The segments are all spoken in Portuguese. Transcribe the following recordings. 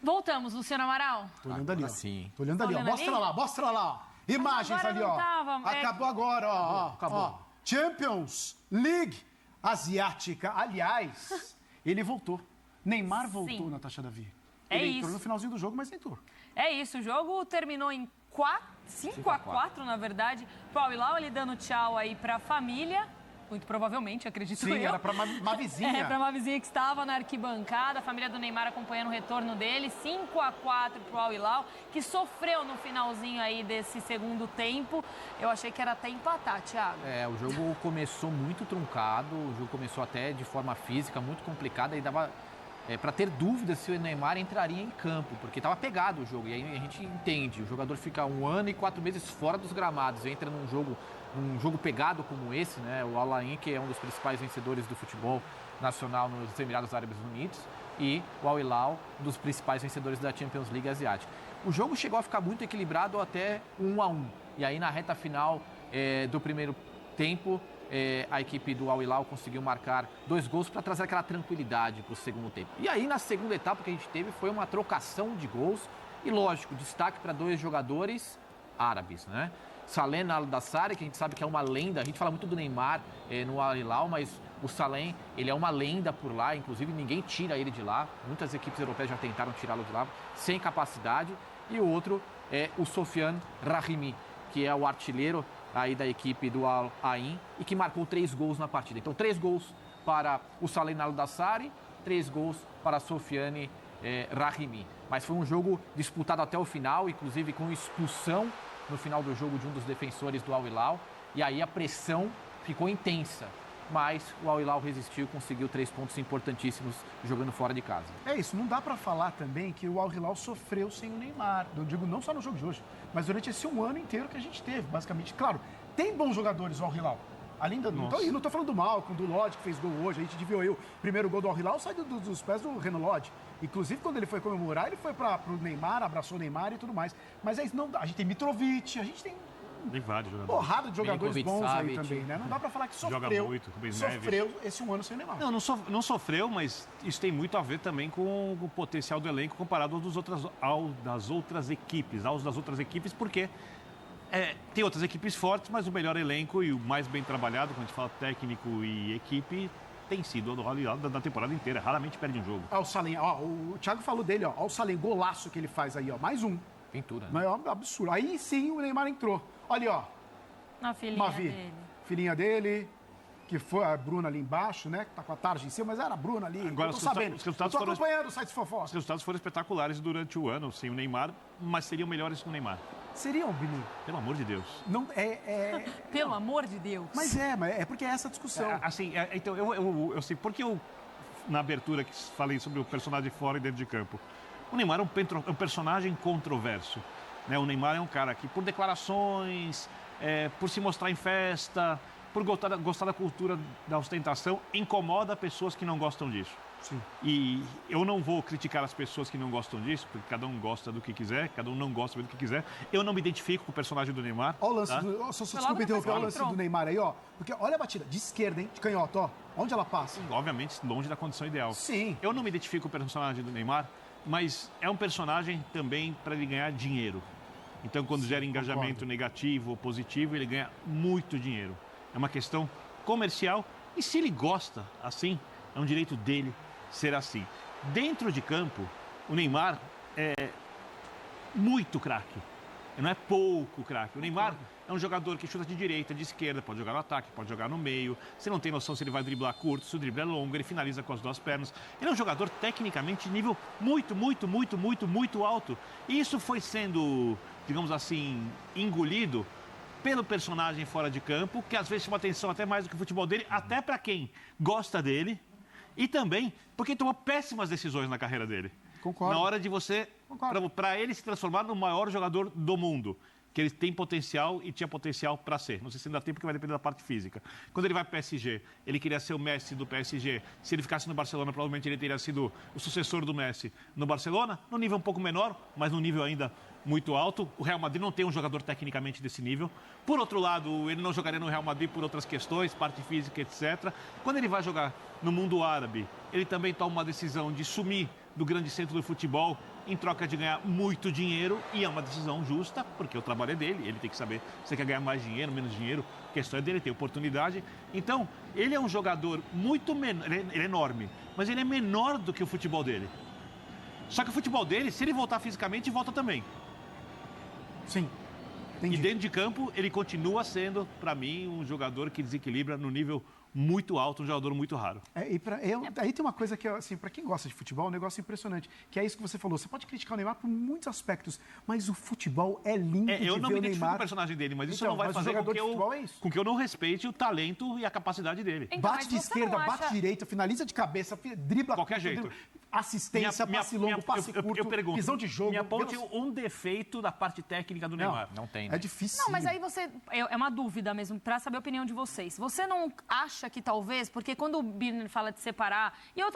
Voltamos, Luciano Amaral. Tô olhando ali, ó. Sim. Tô olhando ali, ó. Mostra lá, mostra lá. Imagens ali, ó. Acabou agora, ó. Acabou. Ó. Champions League Asiática. Aliás, ele voltou. Neymar voltou, Natasha Davi. Ele entrou no finalzinho do jogo, mas entrou. É isso, o jogo terminou em 5-4, na verdade. Pro Al-Hilal, ele dando tchau aí pra família. Muito provavelmente, acredito eu. Sim, era pra uma vizinha. Pra uma vizinha que estava na arquibancada. A família do Neymar acompanhando o retorno dele. 5-4 pro Al-Hilal, que sofreu no finalzinho aí desse segundo tempo. Eu achei que era até empatar, Thiago. O jogo começou muito truncado, o jogo começou até de forma física muito complicada e dava para ter dúvidas se o Neymar entraria em campo, porque estava pegado o jogo. E aí a gente entende, o jogador fica 1 ano e 4 meses fora dos gramados, entra num jogo pegado como esse, né? O Al Ain, que é um dos principais vencedores do futebol nacional nos Emirados Árabes Unidos, e o Al-Hilal, um dos principais vencedores da Champions League Asiática. O jogo chegou a ficar muito equilibrado até 1-1. E aí na reta final do primeiro tempo, a equipe do Al-Hilal conseguiu marcar 2 gols para trazer aquela tranquilidade para o segundo tempo. E aí na segunda etapa que a gente teve foi uma trocação de gols e, lógico, destaque para 2 jogadores árabes, né? Salem Al-Dassari, que a gente sabe que é uma lenda, a gente fala muito do Neymar no Al-Hilal, mas o Salem, ele é uma lenda por lá, inclusive ninguém tira ele de lá, muitas equipes europeias já tentaram tirá-lo de lá, sem capacidade. E o outro é o Sofiane Rahimi, que é o artilheiro aí da equipe do Al Ain e que marcou 3 gols na partida. Então 3 gols para o Salem Al-Dassari, 3 gols para Sofiane Rahimi. Mas foi um jogo disputado até o final, inclusive com expulsão no final do jogo de um dos defensores do Al-Hilal. E aí a pressão ficou intensa. Mas o Al-Hilal resistiu e conseguiu 3 pontos importantíssimos jogando fora de casa. É isso, não dá pra falar também que o Al-Hilal sofreu sem o Neymar. Eu digo não só no jogo de hoje, mas durante esse 1 ano inteiro que a gente teve, basicamente. Claro, tem bons jogadores o Al-Hilal. Além da... Não tô falando do Malcom, do Lodge, que fez gol hoje. A gente viu aí o primeiro gol do Al-Hilal sai dos pés do Renan Lodge. Inclusive, quando ele foi comemorar, ele foi pro Neymar, abraçou o Neymar e tudo mais. Mas é isso, não dá. A gente tem Mitrovic, a gente tem vários jogadores. Porrada de jogadores bons Savic aí também, né? Não dá pra falar que Joga sofreu. muito, com o Sofreu esse 1 ano sem o Neymar. Não sofreu, mas isso tem muito a ver também com o potencial do elenco comparado aos das outras equipes, porque tem outras equipes fortes, mas o melhor elenco e o mais bem trabalhado, quando a gente fala técnico e equipe, tem sido o Al-Hilal da temporada inteira. Raramente perde um jogo. Ó, o Salem, ó, o Thiago falou dele, ó. Ó o Salem, golaço que ele faz aí, ó. Mais um. Pintura, né? Não é um absurdo. Aí sim o Neymar entrou. Olha ali, ó. A filhinha Mavi, dele. filhinha dele, que foi a Bruna ali embaixo, né? Que tá com a tarde em cima, mas era a Bruna ali. Agora, eu tô os sabendo. os resultados eu tô foram- acompanhando o site fofós. Os resultados foram espetaculares durante o ano, sem o Neymar, mas seriam melhores com o Neymar. Seriam, Bini? Pelo amor de Deus. Não, Pelo amor de Deus. mas é porque é essa discussão. Então, eu sei, porque eu, na abertura, que falei sobre o personagem fora e dentro de campo. O Neymar é um personagem controverso. Né? O Neymar é um cara que, por declarações, por se mostrar em festa, por gostar da cultura da ostentação, incomoda pessoas que não gostam disso. Sim. E eu não vou criticar as pessoas que não gostam disso, porque cada um gosta do que quiser, cada um não gosta do que quiser. Eu não me identifico com o personagem do Neymar. Olha o lance, tá? desculpa interromper, olha o lance do Neymar aí, ó. Porque olha a batida, de esquerda, hein, de canhota, ó. Onde ela passa? Obviamente, longe da condição ideal. Sim. Eu não me identifico com o personagem do Neymar, mas é um personagem também para ele ganhar dinheiro. Então, quando gera engajamento negativo ou positivo, ele ganha muito dinheiro. É uma questão comercial e se ele gosta assim, é um direito dele ser assim. Dentro de campo, o Neymar é muito craque. Não é pouco craque. O Neymar é um jogador que chuta de direita, de esquerda, pode jogar no ataque, pode jogar no meio. Você não tem noção se ele vai driblar curto, se o drible é longo, ele finaliza com as 2 pernas. Ele é um jogador tecnicamente de nível muito alto. E isso foi sendo, digamos assim, engolido pelo personagem fora de campo, que às vezes chama atenção até mais do que o futebol dele, até para quem gosta dele. E também porque tomou péssimas decisões na carreira dele. Concordo. Na hora de você, para ele se transformar no maior jogador do mundo, que ele tem potencial e tinha potencial para ser. Não sei se ainda tem, porque vai depender da parte física. Quando ele vai para o PSG, ele queria ser o Messi do PSG. Se ele ficasse no Barcelona, provavelmente ele teria sido o sucessor do Messi no Barcelona, num nível um pouco menor, mas num nível ainda muito alto. O Real Madrid não tem um jogador tecnicamente desse nível. Por outro lado, ele não jogaria no Real Madrid por outras questões, parte física, etc. Quando ele vai jogar no mundo árabe, ele também toma uma decisão de sumir do grande centro do futebol em troca de ganhar muito dinheiro, e é uma decisão justa, porque o trabalho é dele, ele tem que saber se ele quer ganhar mais dinheiro, menos dinheiro, a questão é dele, tem oportunidade. Então, ele é um jogador muito menor, ele é enorme, mas ele é menor do que o futebol dele. Só que o futebol dele, se ele voltar fisicamente, volta também. Sim. Entendi. E dentro de campo, ele continua sendo, para mim, um jogador que desequilibra no nível muito alto, um jogador muito raro. Aí tem uma coisa que, assim, para quem gosta de futebol, é um negócio impressionante, que é isso que você falou. Você pode criticar o Neymar por muitos aspectos, mas o futebol é lindo de ver o Neymar. Eu não me identifico com o personagem dele, mas isso não vai fazer com que eu não respeite o talento e a capacidade dele. Então, bate de esquerda, bate de direita, finaliza de cabeça, dribla... Qualquer jeito. Assistência, passe longo, passe curto, eu pergunto, visão de jogo. Me aponte um defeito da parte técnica do Neymar. Não tem. É difícil. Não, mas aí você... É uma dúvida mesmo, para saber a opinião de vocês. Você não acha que talvez... Porque quando o Birner fala de separar... E eu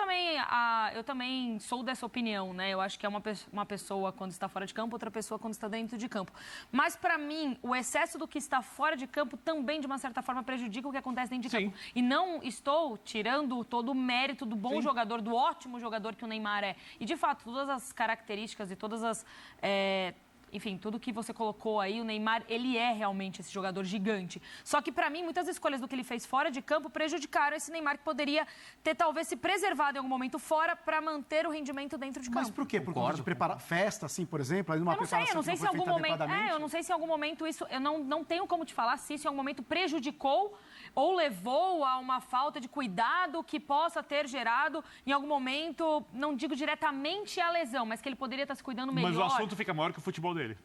também sou dessa opinião, né? Eu acho que é uma pessoa quando está fora de campo, outra pessoa quando está dentro de campo. Mas, para mim, o excesso do que está fora de campo também, de uma certa forma, prejudica o que acontece dentro de campo. E não estou tirando todo o mérito do bom jogador, do ótimo jogador que o Neymar é. E, de fato, todas as características e todas as... Enfim, tudo que você colocou aí, o Neymar, ele é realmente esse jogador gigante. Só que, para mim, muitas escolhas do que ele fez fora de campo prejudicaram esse Neymar, que poderia ter, talvez, se preservado em algum momento fora para manter o rendimento dentro de campo. Mas por quê? Por causa de preparar festa, assim, por exemplo? Aí numa eu não sei se em algum momento... eu não sei se em algum momento isso... Eu não tenho como te falar se isso em algum momento prejudicou ou levou a uma falta de cuidado que possa ter gerado, em algum momento, não digo diretamente a lesão, mas que ele poderia estar se cuidando melhor. Mas o assunto fica maior que o futebol dele.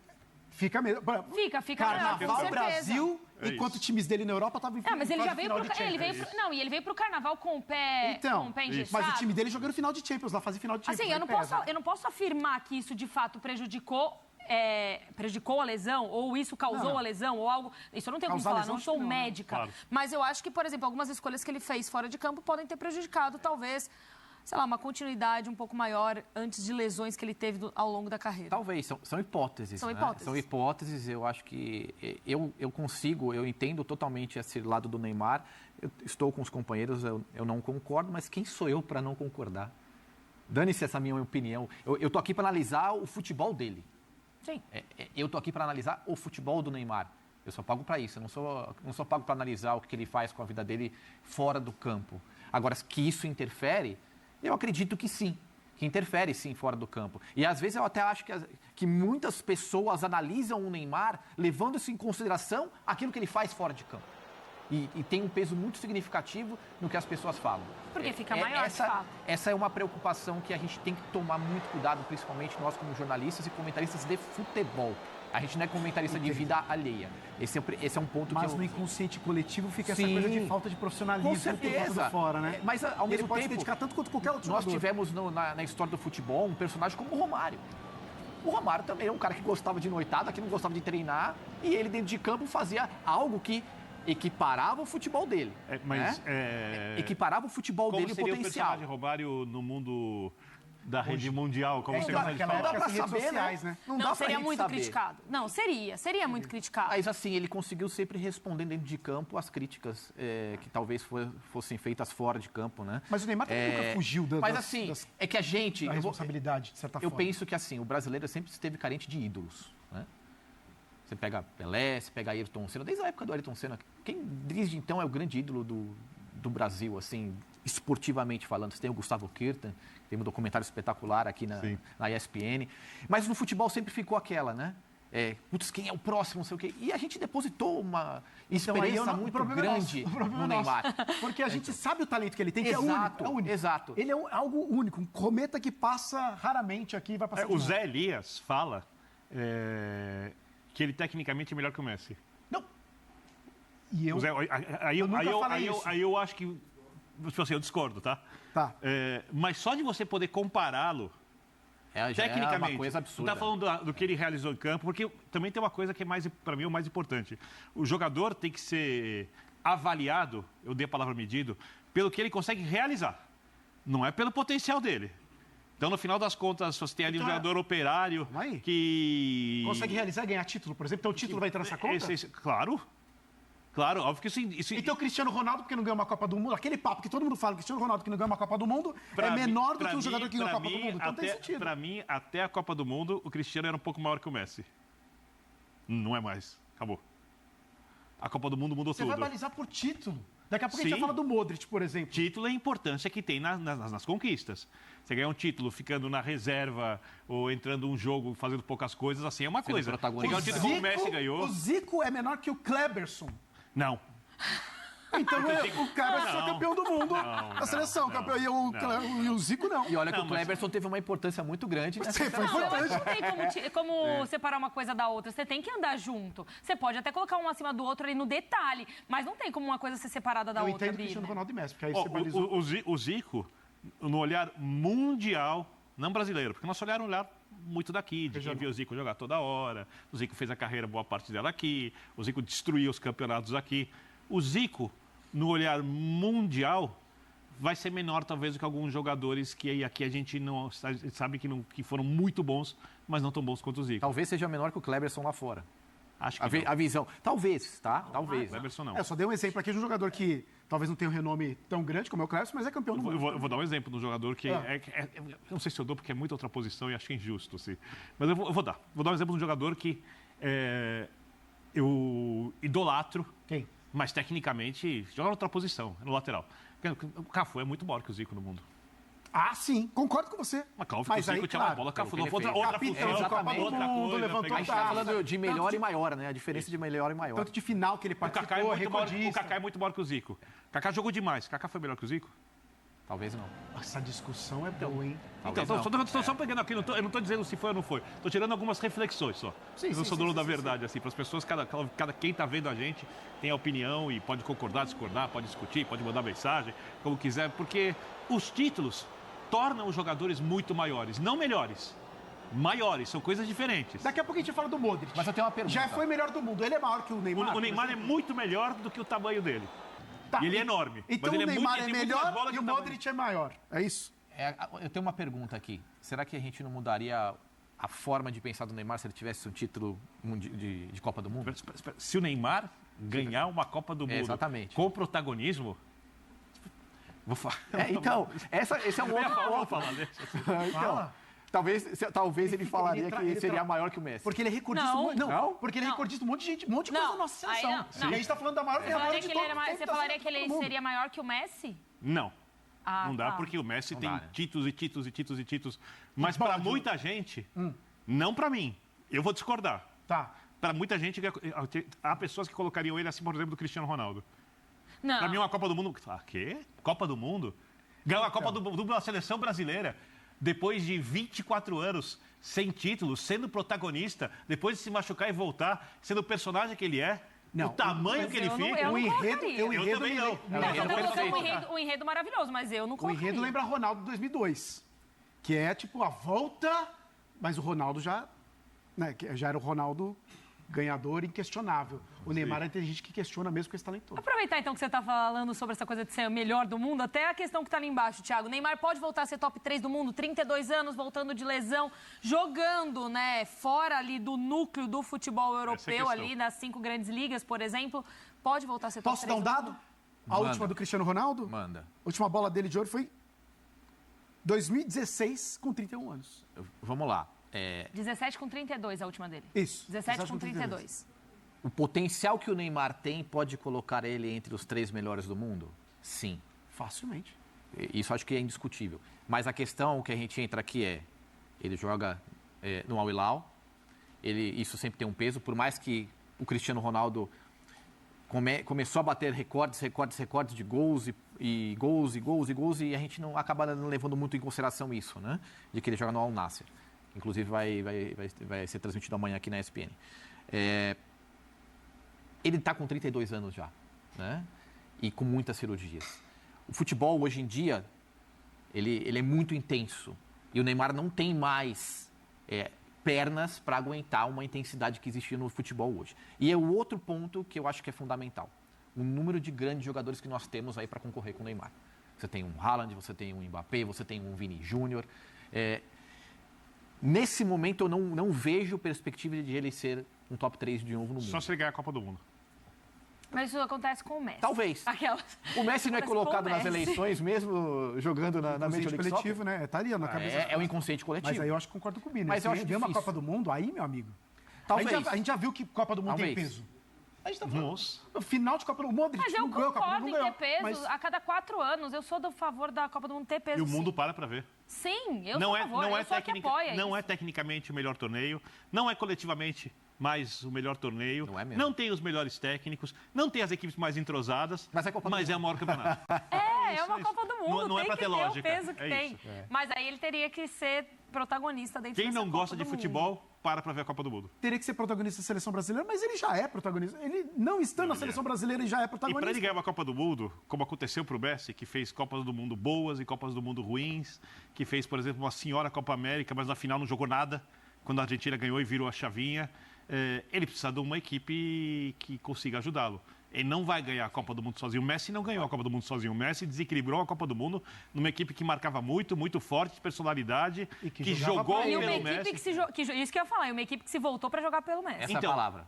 Fica mesmo. Fica Carnaval, maior, com certeza. Brasil, enquanto times dele na Europa estavam em mas ele já veio pro... ele veio pro Carnaval com o pé, com o pé engessado. Mas o time dele jogou no final de Champions, lá fazia final de Champions. Assim, eu não posso afirmar que isso, de fato, prejudicou a lesão, ou isso causou a lesão, ou algo... Isso eu não tenho como falar, não sou médica. Claro. Mas eu acho que, por exemplo, algumas escolhas que ele fez fora de campo podem ter prejudicado, talvez, sei lá, uma continuidade um pouco maior antes de lesões que ele teve ao longo da carreira. Talvez, são hipóteses. São né? hipóteses. São hipóteses, eu acho que eu entendo totalmente esse lado do Neymar. Eu estou com os companheiros, eu não concordo, mas quem sou eu para não concordar? Dane-se essa minha opinião. Eu estou aqui para analisar o futebol dele. Sim. Eu estou aqui para analisar o futebol do Neymar. Eu só pago para isso. Eu não sou pago para analisar o que ele faz com a vida dele fora do campo. Agora, que isso interfere, eu acredito que sim. Que interfere, sim, fora do campo. E, às vezes, eu até acho que muitas pessoas analisam o Neymar levando isso em consideração aquilo que ele faz fora de campo. E tem um peso muito significativo no que as pessoas falam. Porque fica maior, de fato. Essa é uma preocupação que a gente tem que tomar muito cuidado, principalmente nós como jornalistas e comentaristas de futebol. A gente não é comentarista de vida alheia. Esse é um ponto mas que no inconsciente coletivo fica essa coisa de falta de profissionalismo. Com certeza. Por fora, né? Mas, ao mesmo ele pode tempo, se dedicar tanto quanto qualquer outro nós jogador. tivemos na história do futebol um personagem como o Romário. O Romário também é um cara que gostava de noitada, que não gostava de treinar, e ele dentro de campo fazia algo que equiparava o futebol dele. Equiparava o futebol dele, o potencial. Como seria o personagem Romário no mundo da rede mundial? Como você gosta de naquela falar? época, pra as redes saber, sociais, né? Não, seria muito criticado. Não, seria muito criticado. Mas assim, ele conseguiu sempre responder dentro de campo as críticas que talvez fossem feitas fora de campo, né? Mas o Neymar também nunca fugiu Mas assim, é que a gente... da responsabilidade, de certa Eu forma. penso que assim, o brasileiro sempre esteve carente de ídolos, né? Você pega Pelé, você pega Ayrton Senna, desde a época do Ayrton Senna. Quem desde então é o grande ídolo do Brasil, assim, esportivamente falando. Você tem o Gustavo Kirten, tem um documentário espetacular aqui na ESPN. Mas no futebol sempre ficou aquela, né? Putz, quem é o próximo, não sei o quê. E a gente depositou uma experiência muito grande no Neymar. Porque a gente sabe o talento que ele tem, que Exato, é único. exato. Ele é algo único, um cometa que passa raramente aqui e vai passar. O Zé Elias fala que ele tecnicamente é melhor que o Messi. Não. E eu... Aí eu acho que... Tipo assim, eu discordo, tá? Tá. Mas só de você poder compará-lo tecnicamente, é uma coisa absurda. Não tá falando do que ele realizou em campo, porque também tem uma coisa que é mais, para mim, o mais importante. O jogador tem que ser avaliado, eu dei a palavra medido, pelo que ele consegue realizar. Não é pelo potencial dele. Então, no final das contas, você tem ali um jogador operário que... Consegue realizar e ganhar título, por exemplo? Então, o título vai entrar nessa conta? Claro. Claro, óbvio que isso... Então, o Cristiano Ronaldo, porque não ganhou uma Copa do Mundo, aquele papo que todo mundo fala, Cristiano Ronaldo que não ganhou uma Copa do Mundo, é menor do que um jogador que ganhou a Copa do Mundo. Então tem sentido. Para mim, até a Copa do Mundo, o Cristiano era um pouco maior que o Messi. Não é mais. Acabou. A Copa do Mundo mudou tudo. Você vai balizar por título. Daqui a pouco a gente Sim. vai falar do Modric, por exemplo. Título é a importância que tem nas conquistas. Você ganhar um título ficando na reserva ou entrando um jogo fazendo poucas coisas, assim é uma coisa. Você ganhar um título como o Messi ganhou... O Zico é menor que o Kleberson. Não. Então o Kleberson é campeão do mundo da seleção. Campeão, e o Zico não. E olha que o Kleberson teve uma importância muito grande nessa Foi seleção. Eu acho que importante. não tem como separar uma coisa da outra. Você tem que andar junto. Você pode até colocar um acima do outro ali no detalhe, mas não tem como uma coisa ser separada da Eu outra. entendo Cristiano Ronaldo e Messi, porque aí você Ó, balizou. o Zico, no olhar mundial, não brasileiro, porque nosso olhar é um olhar muito daqui, de quem viu o Zico jogar toda hora. O Zico fez a carreira, boa parte dela aqui. O Zico destruiu os campeonatos aqui. O Zico, no olhar mundial, vai ser menor talvez do que alguns jogadores que aqui a gente não sabe que foram muito bons, mas não tão bons quanto o Zico. Talvez seja menor que o Kleberson lá fora. Acho que não. A visão. Talvez, tá? Talvez. Kleberson não. Eu só dei um exemplo aqui de um jogador que talvez não tenha um renome tão grande como é o Kleberson, mas é campeão do mundo. Eu vou dar um exemplo de um jogador que eu não sei se eu dou porque é muita outra posição e acho injusto, assim. Mas eu vou dar. Vou dar um exemplo de um jogador que eu idolatro. Quem? Mas tecnicamente joga em outra posição, no lateral. O Cafu é muito maior que o Zico no mundo. Ah, sim, concordo com você. Mas claro que o Zico tinha uma bola, Cafu não outra Capitão função, de Copa do outra Mundo, coisa. levantou A gente tá falando de melhor e maior, né? A diferença de melhor e maior. Tanto de final que ele O Kaká participou, o recordista. Kaká é muito maior que o Zico. O Kaká jogou demais. O Kaká foi melhor que o Zico? Talvez não. Essa discussão é boa, hein? Talvez Estou só pegando aqui, eu não estou dizendo se foi ou não foi. Estou tirando algumas reflexões só. Eu não sou dono da verdade, assim, para as pessoas, quem está vendo a gente tem a opinião e pode concordar, discordar, pode discutir, pode mandar mensagem, como quiser, porque os títulos tornam os jogadores muito maiores, não melhores. Maiores, são coisas diferentes. Daqui a pouco a gente fala do Modric. Mas eu tenho uma pergunta. Já foi melhor do mundo. Ele é maior que o Neymar? O Neymar é muito melhor do que o tamanho dele. Tá. E ele é enorme. Então mas ele o Neymar tem é muito mais melhor bola e que o tamanho. Modric é maior. É isso? Eu tenho uma pergunta aqui. Será que a gente não mudaria a forma de pensar do Neymar se ele tivesse um título de Copa do Mundo? Espera. Se o Neymar ganhar uma Copa do Mundo exatamente. com protagonismo... Vou falar. Então, esse é um outro Vou ponto. falar, deixa assim. Então, talvez ele falaria que seria maior que o Messi. Porque ele é recordista. Não. Porque ele é recordista um monte de gente, um monte de Não. coisa na nossa Aí seleção. não. E a gente tá falando da maior Você falaria de que todo ele, mundo você falaria que ele seria maior que o Messi? Não. Ah, Não dá, tá. porque o Messi tem dá, né? títulos e títulos e títulos e títulos. Mas para muita gente, não para mim. Eu vou discordar. Tá. Para muita gente, há pessoas que colocariam ele acima, por exemplo, do Cristiano Ronaldo. Não. Para mim, uma Copa do Mundo... Ah, quê? Copa do Mundo? Ganhou a Copa do Mundo da seleção brasileira. Depois de 24 anos sem título, sendo protagonista, depois de se machucar e voltar, sendo o personagem que ele é, Não, o tamanho que ele eu não- fica... eu O não enredo, colocaria. o enredo Eu também não. Não, você tá colocando um enredo maravilhoso, mas eu não O colocaria. enredo lembra Ronaldo 2002, que é tipo a volta, mas o Ronaldo já, né, que já era o Ronaldo ganhador inquestionável. O Neymar tem gente que questiona mesmo com esse talento todo. Aproveitar então que você está falando sobre essa coisa de ser o melhor do mundo, até a questão que está ali embaixo, Thiago. Neymar pode voltar a ser top 3 do mundo, 32 anos, voltando de lesão, jogando, né, fora ali do núcleo do futebol europeu, ali nas 5 grandes ligas, por exemplo. Pode voltar a ser top Posso 3 dar um do dado? mundo? A última do Cristiano Ronaldo? Manda. A última bola dele de ouro foi 2016, com 31 anos. Vamos lá. 17 com 32 a última dele. Isso. 17 com 32. O potencial que o Neymar tem pode colocar ele entre os 3 melhores do mundo? Sim. Facilmente. Isso acho que é indiscutível. Mas a questão que a gente entra aqui é, ele joga no Al Hilal, isso sempre tem um peso, por mais que o Cristiano Ronaldo começou a bater recordes de gols e gols, e a gente não acaba não levando muito em consideração isso, né? De que ele joga no Al Nassr. Inclusive vai ser transmitido amanhã aqui na ESPN. Ele está com 32 anos já, né? E com muitas cirurgias. O futebol, hoje em dia, ele é muito intenso. E o Neymar não tem mais pernas para aguentar uma intensidade que existia no futebol hoje. E é o outro ponto que eu acho que é fundamental. O número de grandes jogadores que nós temos aí para concorrer com o Neymar. Você tem um Haaland, você tem um Mbappé, você tem um Vini Júnior. Nesse momento, eu não vejo perspectiva de ele ser um top 3 de novo no mundo. Só se ele ganhar a Copa do Mundo. Mas isso acontece com o Messi. Talvez. Aquelas. O Messi não é Acontece com o colocado nas Messi. eleições, mesmo jogando na Major Inconsciente League coletivo, Soccer? né? Tá ali na cabeça. É o inconsciente coletivo. Mas aí eu acho que concordo com o Bino. Mas eu Se acho vem uma difícil. Copa do Mundo, aí, meu amigo. Talvez. A gente já viu que Copa do Mundo tem Talvez. peso. A gente tá falando. Nossa. No final de Copa do Mundo, Modric Mas eu não ganhou a Copa do concordo Mundo, em não ter ganhou. peso Mas a cada 4 anos. Eu sou do favor da Copa do Mundo ter peso. E o mundo sim. para ver. Sim, eu Não sou a é, favor. não é, eu sou a que tecnica, apoia não isso. é tecnicamente o melhor torneio, não é coletivamente mais o melhor torneio, Não é mesmo. não tem os melhores técnicos, não tem as equipes mais entrosadas, Mas é Copa do mas é o maior campeonato. É Isso, uma isso. Copa do Mundo. Não é tem pra que ter ter lógica, o peso que é tem. isso. Mas aí ele teria que ser protagonista dentro Quem dessa não Copa gosta de do Mundo. futebol, para ver a Copa do Mundo. teria que ser protagonista da seleção brasileira, mas ele já é protagonista. Ele não estando na seleção brasileira, ele já é E para protagonista. ele ganhar uma Copa do Mundo, como aconteceu para o Messi, que fez Copas do Mundo boas e Copas do Mundo ruins, que fez, por exemplo, uma senhora Copa América, mas na final não jogou nada, quando a Argentina ganhou e virou a chavinha, ele precisa de uma equipe que consiga ajudá-lo. Ele não vai ganhar a Copa do Mundo sozinho. O Messi não ganhou a Copa do Mundo sozinho. O Messi desequilibrou a Copa do Mundo numa equipe que marcava muito, muito forte, de personalidade, E que que jogava jogou pra E ele. uma pelo equipe Messi. que isso que eu ia falar, e uma equipe que se voltou para jogar pelo Messi. Essa Então, palavra,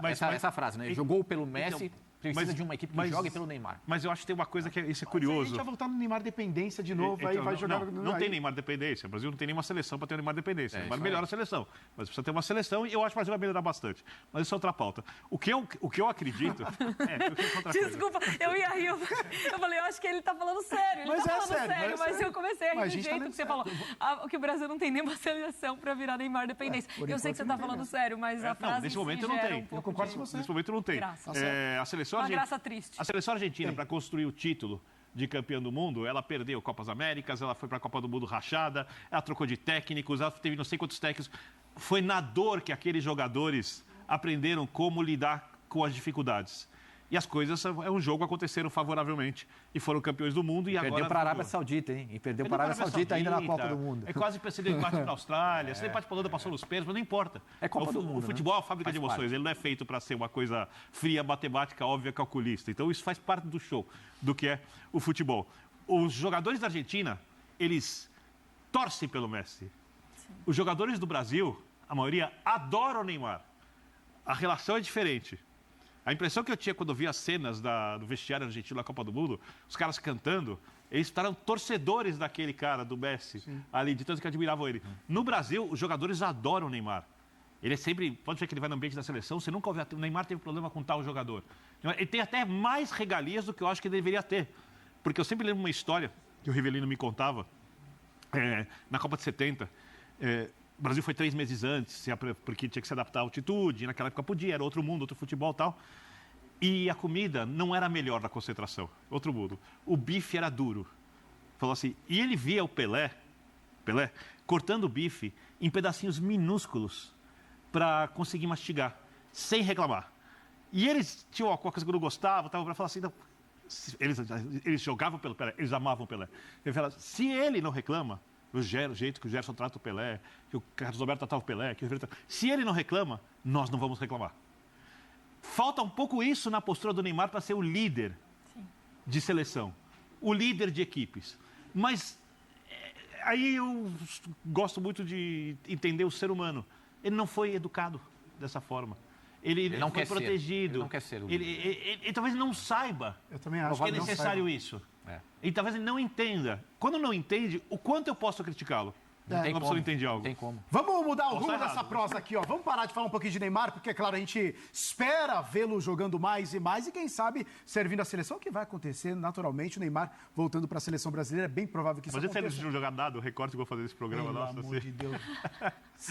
mas- essa frase, né? Jogou pelo Messi, precisa mas- de uma equipe que mas- jogue pelo Neymar. Mas eu acho que tem uma coisa que isso é A curioso. gente vai voltar no Neymar dependência de novo, aí Então, vai não, jogar... Não tem aí- Neymar dependência. O Brasil não tem nenhuma seleção para ter Neymar dependência. É, Neymar isso melhora aí. a seleção. Mas precisa ter uma seleção e eu acho que o Brasil vai melhorar bastante. Mas isso é outra pauta. O que eu acredito. É outra coisa. Desculpa, eu ia rir. Eu falei, eu acho que ele tá falando sério. Ele Mas tá é falando sério, sério, mas mas é- eu comecei a rir mas a do gente tá jeito lendo que você sério. falou. Que o Brasil não tem nenhuma seleção pra virar Neymar dependência. por Eu sei enquanto que você não tá tem falando mesmo. sério, mas a frase Não, nesse em si momento não gera tem. um pouco Eu concordo de- com você. Nesse momento não tem. Graça. A seleção Uma argen- graça triste. A seleção argentina, Tem. para construir o título de campeã do mundo, ela perdeu Copas Américas, ela foi para a Copa do Mundo rachada, ela trocou de técnicos, ela teve não sei quantos técnicos. Foi na dor que aqueles jogadores aprenderam como lidar com as dificuldades. E as coisas, é um jogo, aconteceram favoravelmente e foram campeões do mundo. E Perdeu agora para a Arábia Saudita, hein? E perdeu para a Arábia Saudita ainda na Copa do Mundo. É quase para ser empate para a Austrália, se empate para a Holanda passou nos pênaltis, mas não importa. É Copa do Mundo, O futebol é uma fábrica Faz de emoções, parte. ele não é feito para ser uma coisa fria, matemática, óbvia, calculista. Então isso faz parte do show, do que é o futebol. Os jogadores da Argentina, eles torcem pelo Messi. Os jogadores do Brasil, a maioria, adoram o Neymar. A relação é diferente. A impressão que eu tinha quando eu via as cenas do vestiário argentino na Copa do Mundo, os caras cantando, eles estavam torcedores daquele cara, do Messi, ali, de tanto que admiravam ele. No Brasil, os jogadores adoram o Neymar. Ele é sempre, pode ser que ele vai no ambiente da seleção, você nunca ouve, o Neymar teve problema com tal jogador. Ele tem até mais regalias do que eu acho que ele deveria ter. Porque eu sempre lembro uma história que o Rivelino me contava, na Copa de 70, o Brasil foi 3 meses antes, porque tinha que se adaptar à altitude, naquela época podia, era outro mundo, outro futebol e tal. E a comida não era a melhor da concentração, outro mundo. O bife era duro. Falou assim, e ele via o Pelé, cortando o bife em pedacinhos minúsculos para conseguir mastigar, sem reclamar. E eles tinham alguma coisa que eu não gostava, para falar assim, não, eles jogavam pelo Pelé, eles amavam o Pelé. Ele falava, se ele não reclama, o jeito que o Gerson trata o Pelé, que o Carlos Alberto tratava o Pelé, se ele não reclama, nós não vamos reclamar. Falta um pouco isso na postura do Neymar para ser o líder de seleção, o líder de equipes. Mas aí eu gosto muito de entender o ser humano. Ele não foi educado dessa forma. Ele não foi quer ser. protegido. Ele não quer ser o Ele talvez não saiba Eu também acho que é que não necessário saiba. isso. É. E talvez ele não entenda. Quando não entende, o quanto eu posso criticá-lo? Não tem Uma pessoa como. não entende algo. Não tem como. Vamos mudar o Posso rumo estar dessa errado, prosa aqui, ó. Vamos parar de falar um pouquinho de Neymar, porque, é claro, a gente espera vê-lo jogando mais e mais e, quem sabe, servindo a seleção, o que vai acontecer naturalmente. O Neymar voltando para a seleção brasileira, é bem provável que isso Mas ele aconteça. não jogar nada, o recorte que eu vou fazer desse programa Pelo nosso. amor Assim. de Deus.